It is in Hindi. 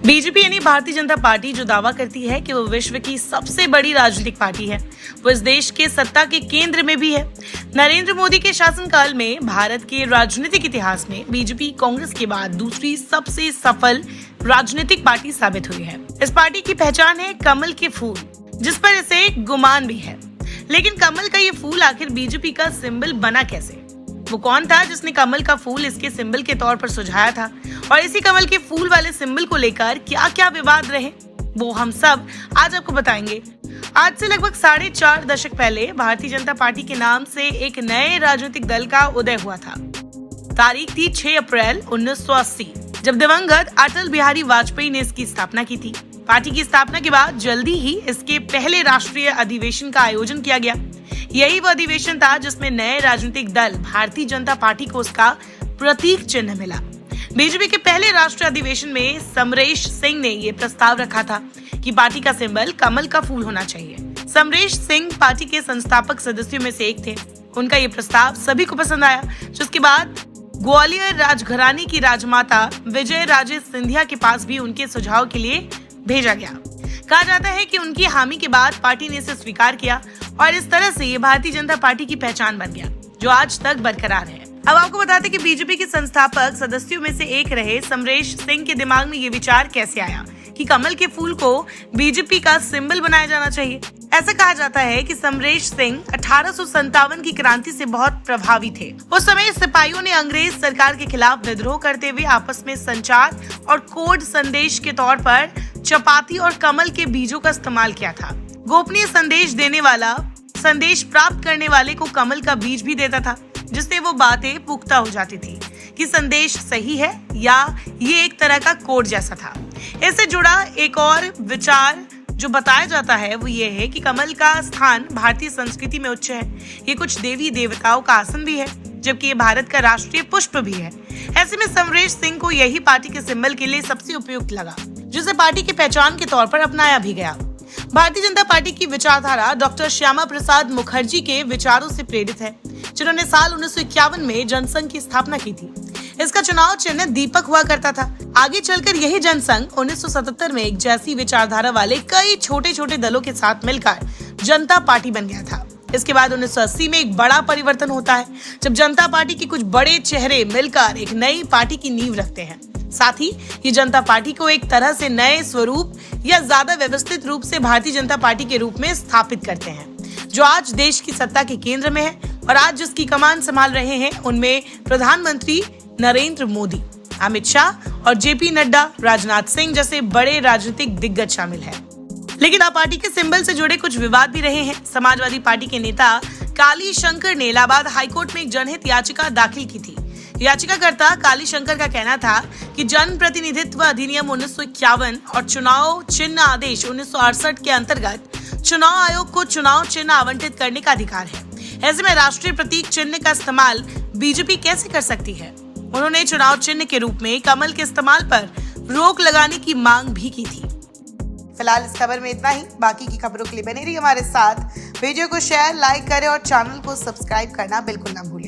बीजेपी यानी भारतीय जनता पार्टी जो दावा करती है कि वो विश्व की सबसे बड़ी राजनीतिक पार्टी है, वो इस देश के सत्ता के केंद्र में भी है। नरेंद्र मोदी के शासनकाल में भारत के राजनीतिक इतिहास में बीजेपी कांग्रेस के बाद दूसरी सबसे सफल राजनीतिक पार्टी साबित हुई है। इस पार्टी की पहचान है कमल के फूल, जिस पर इसे गुमान भी है। लेकिन कमल का ये फूल आखिर बीजेपी का सिंबल बना कैसे? वो कौन था जिसने कमल का फूल इसके सिंबल के तौर पर सुझाया था? और इसी कमल के फूल वाले सिंबल को लेकर क्या क्या विवाद रहे, वो हम सब आज आपको बताएंगे। आज से लगभग 4.5 दशक पहले भारतीय जनता पार्टी के नाम से एक नए राजनीतिक दल का उदय हुआ था। तारीख थी 6 अप्रैल 1980, जब दिवंगत अटल बिहारी वाजपेयी ने इसकी स्थापना की थी। पार्टी की स्थापना के बाद जल्दी ही इसके पहले राष्ट्रीय अधिवेशन का आयोजन किया गया। यही वो अधिवेशन था जिसमें नए राजनीतिक दल भारतीय जनता पार्टी को उसका प्रतीक चिन्ह मिला। बीजेपी के पहले राष्ट्रीय अधिवेशन में समरेश सिंह ने ये प्रस्ताव रखा था कि पार्टी का सिंबल कमल का फूल होना चाहिए। समरेश सिंह पार्टी के संस्थापक सदस्यों में से एक थे। उनका ये प्रस्ताव सभी को पसंद आया, जिसके बाद ग्वालियर राजघराने की राजमाता विजय राजे सिंधिया के पास भी उनके सुझाव के लिए भेजा गया। कहा जाता है कि उनकी हामी के बाद पार्टी ने इसे स्वीकार किया और इस तरह से ये भारतीय जनता पार्टी की पहचान बन गया, जो आज तक बरकरार है। अब आपको बताते कि बीजेपी के संस्थापक सदस्यों में से एक रहे समरेश सिंह के दिमाग में ये विचार कैसे आया कि कमल के फूल को बीजेपी का सिंबल बनाया जाना चाहिए। ऐसा कहा जाता है कि समरेश सिंह 1857 की क्रांति से बहुत प्रभावी थे। उस समय सिपाहियों ने अंग्रेज सरकार के खिलाफ विद्रोह करते हुए आपस में संचार और कोड संदेश के तौर पर चपाती और कमल के बीजों का इस्तेमाल किया था। गोपनीय संदेश देने वाला संदेश प्राप्त करने वाले को कमल का बीज भी देता था, जिससे वो बातें पुख्ता हो जाती थी कि संदेश सही है या ये एक तरह का कोड जैसा था। इससे जुड़ा एक और विचार जो बताया जाता है वो ये है कि कमल का स्थान भारतीय संस्कृति में उच्च है। ये कुछ देवी देवताओं का आसन भी है, जबकि ये भारत का राष्ट्रीय पुष्प भी है। ऐसे में समरेश सिंह को यही पार्टी के सिंबल के लिए सबसे उपयुक्त लगा, जिसे पार्टी की पहचान के तौर पर अपनाया भी गया। भारतीय जनता पार्टी की विचारधारा डॉक्टर श्यामा प्रसाद मुखर्जी के विचारों से प्रेरित है, जिन्होंने साल 1951 में जनसंघ की स्थापना की थी। इसका चुनाव चिन्ह दीपक हुआ करता था। आगे चलकर यही जनसंघ 1977 में एक जैसी विचारधारा वाले कई छोटे छोटे दलों के साथ मिलकर जनता पार्टी बन गया था। इसके बाद 1980 में एक बड़ा परिवर्तन होता है, जब जनता पार्टी के कुछ बड़े चेहरे मिलकर एक नई पार्टी की नींव रखते हैं। साथ ही ये जनता पार्टी को एक तरह से नए स्वरूप या ज्यादा व्यवस्थित रूप से भारतीय जनता पार्टी के रूप में स्थापित करते हैं, जो आज देश की सत्ता के केंद्र में है। और आज जिसकी कमान संभाल रहे हैं उनमें प्रधानमंत्री नरेंद्र मोदी, अमित शाह और जेपी नड्डा, राजनाथ सिंह जैसे बड़े राजनीतिक दिग्गज शामिल हैं। लेकिन पार्टी के सिंबल से जुड़े कुछ विवाद भी रहे हैं। समाजवादी पार्टी के नेता काली शंकर ने इलाहाबाद हाईकोर्ट में एक जनहित याचिका दाखिल की थी। याचिकाकर्ता काली शंकर का कहना था कि जन प्रतिनिधित्व अधिनियम 1951 और चुनाव चिन्ह आदेश 1968 के अंतर्गत चुनाव आयोग को चुनाव चिन्ह आवंटित करने का अधिकार है। ऐसे में राष्ट्रीय प्रतीक चिन्ह का इस्तेमाल बीजेपी कैसे कर सकती है? उन्होंने चुनाव चिन्ह के रूप में कमल के इस्तेमाल पर रोक लगाने की मांग भी की थी। फिलहाल इस खबर में इतना ही। बाकी की खबरों के लिए बने रहिए हमारे साथ। वीडियो को शेयर, लाइक करें और चैनल को सब्सक्राइब करना बिल्कुल ना भूलें।